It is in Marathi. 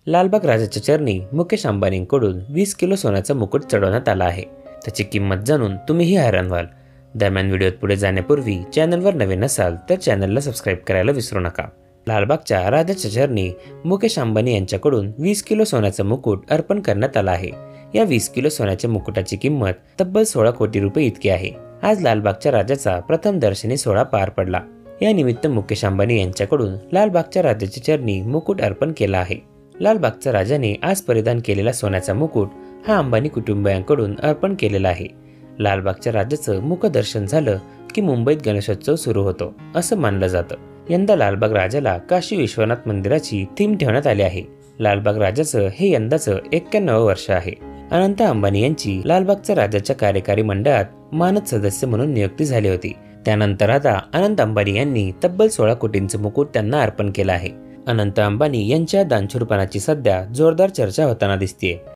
लालबाग राजाच्या चरणी मुकेश अंबानींकडून 20 किलो सोन्याचा मुकुट चढवण्यात आला आहे। त्याची किंमत जाणून तुम्हीही हैराण व्हाल। दरम्यान व्हिडिओत पुढे जाण्यापूर्वी चॅनलवर नवीन असाल तर चॅनलला सबस्क्राईब करायला विसरू नका। लालबागच्या राजाच्या चरणी मुकेश अंबानी यांच्याकडून 20 किलो सोन्याचा मुकुट अर्पण करण्यात आला आहे। या 20 किलो सोन्याच्या मुकुटाची किंमत तब्बल 16 कोटी रुपये इतकी आहे। आज लालबागच्या राजाचा प्रथम दर्शनी सोहळा पार पडला। या निमित्त मुकेश अंबानी यांच्याकडून लालबागच्या राजाच्या चरणी मुकुट अर्पण केला आहे। लालबागच्या राजाने आज परिधान केलेला सोन्याचा मुकुट हा अंबानी कुटुंबियांकडून अर्पण केलेला आहे। लालबागच्या राजाचं मुखदर्शन झालं की मुंबईत गणेशोत्सव सुरू होतो असं मानलं जातं। यंदा लालबाग राजाला काशी विश्वनाथ मंदिराची थीम ठेवण्यात आली आहे। लालबाग राजाचं हे यंदाचं 91वं वर्ष आहे। अनंत अंबानी यांची लालबागच्या राजाच्या कार्यकारी मंडळात मानद सदस्य म्हणून नियुक्ती झाली होती। त्यानंतर आता अनंत अंबानी यांनी तब्बल 16 कोटींचं मुकुट त्यांना अर्पण केलं आहे। अनंत अंबानी यांच्या दानशूरपणाची सध्या जोरदार चर्चा होताना दिसतेय।